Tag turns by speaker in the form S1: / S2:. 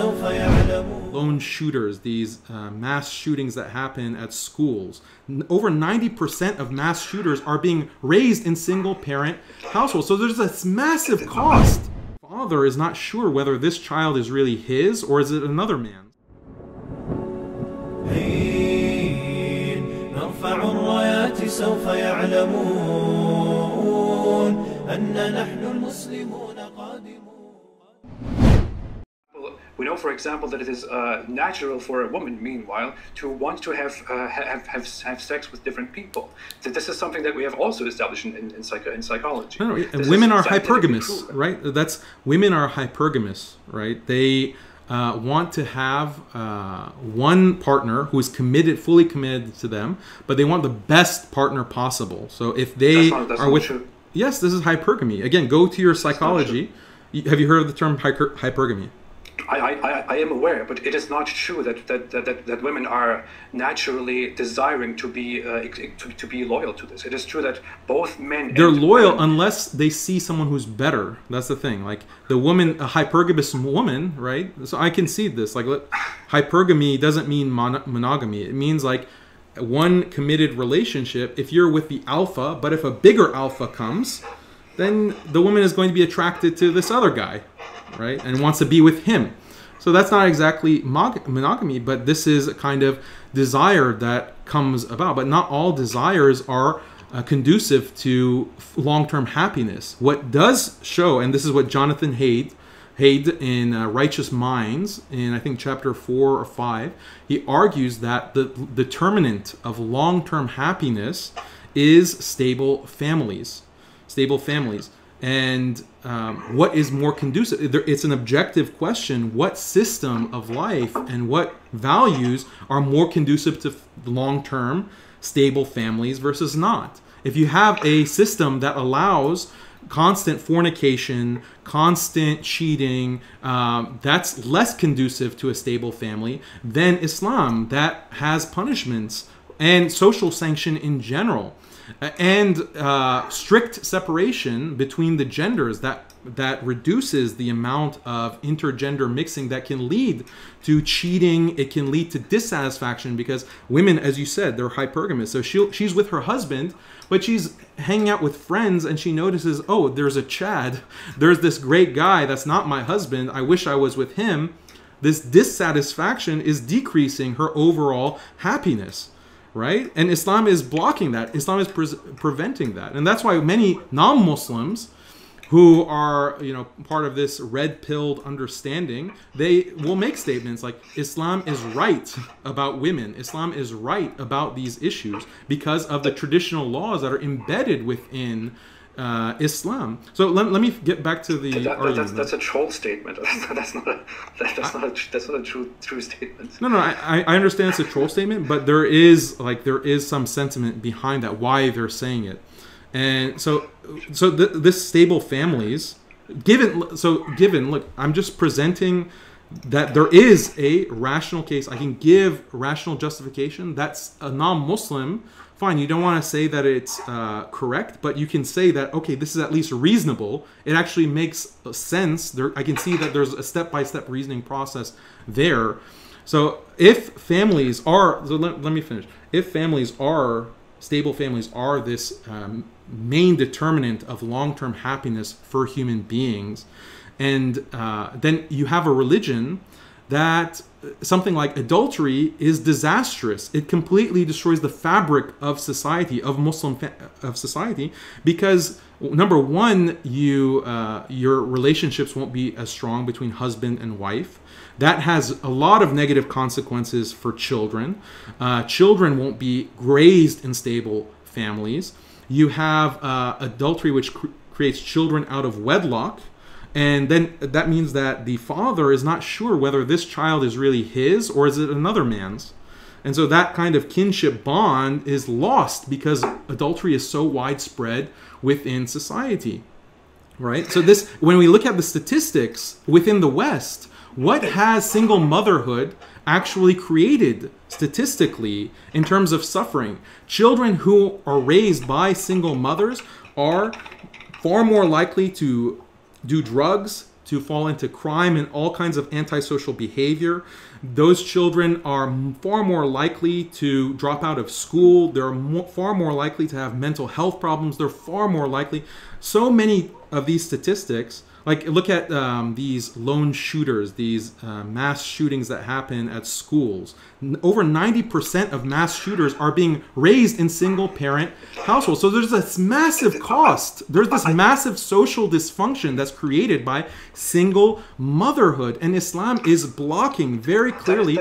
S1: Lone shooters, these mass shootings that happen at schools. Over 90% of mass shooters are being raised in single-parent households. So there's this massive cost. Father is not sure whether this child is really his or is it another man's.
S2: We know, for example, that it is natural for a woman, meanwhile, to want to have sex with different people. That this is something that we have also established in psychology.
S1: No, women are hypergamous, right? Women are hypergamous, right? They want to have one partner who is committed, fully committed to them, but they want the best partner possible. So if they are with, true. Yes, this is hypergamy. Again, go to your psychology. Have you heard of the term hypergamy?
S2: I am aware, but it is not true that women are naturally desiring to be loyal to this. It is true that both men
S1: they're loyal unless they see someone who's better. That's the thing. Like the woman, a hypergamous woman, right? So I concede this. Like hypergamy doesn't mean monogamy. It means like one committed relationship. If you're with the alpha, but if a bigger alpha comes, then the woman is going to be attracted to this other guy, right? And wants to be with him. So that's not exactly monogamy, but this is a kind of desire that comes about. But not all desires are conducive to long-term happiness. What does show, and this is what Jonathan Haidt in Righteous Minds, in I think chapter 4 or 5, he argues that the determinant of long-term happiness is stable families. Stable families. And what is more conducive? It's an objective question. What system of life and what values are more conducive to long-term stable families versus not? If you have a system that allows constant fornication, constant cheating, that's less conducive to a stable family than Islam that has punishments and social sanction in general. And strict separation between the genders that reduces the amount of intergender mixing that can lead to cheating. It can lead to dissatisfaction because women, as you said, they're hypergamous. So she's with her husband, but she's hanging out with friends and she notices, oh, there's a Chad. There's this great guy that's not my husband. I wish I was with him. This dissatisfaction is decreasing her overall happiness. Right? And Islam is blocking that. Islam is preventing that. And that's why many non-Muslims who are, part of this red-pilled understanding, they will make statements like Islam is right about women. Islam is right about these issues because of the traditional laws that are embedded within Islam. So let me get back to the argument.
S2: That's a troll statement. That's not a true statement.
S1: No, I understand it's a troll statement, but there is some sentiment behind that, why they're saying it. And so this stable families, look, I'm just presenting that there is a rational case. I can give rational justification. That's a non-Muslim. Fine, you don't want to say that it's correct, but you can say that, okay, this is at least reasonable. It actually makes sense. I can see that there's a step-by-step reasoning process there. So if families are, let me finish. If families are, stable families are this main determinant of long-term happiness for human beings, and then you have a religion that something like adultery is disastrous. It completely destroys the fabric of society, of Muslim society, because number one, your relationships won't be as strong between husband and wife. That has a lot of negative consequences for children. Children won't be raised in stable families. You have adultery, which creates children out of wedlock. And then that means that the father is not sure whether this child is really his or is it another man's. And so that kind of kinship bond is lost because adultery is so widespread within society, right? So when we look at the statistics within the West, what has single motherhood actually created statistically in terms of suffering? Children who are raised by single mothers are far more likely to do drugs, to fall into crime and all kinds of antisocial behavior. Those children are far more likely to drop out of school. They're far more likely to have mental health problems. They're far more likely. So many of these statistics, like look at these lone shooters, these mass shootings that happen at schools. Over 90% of mass shooters are being raised in single-parent households. So there's this massive cost. There's this massive social dysfunction that's created by single motherhood. And Islam is blocking very clearly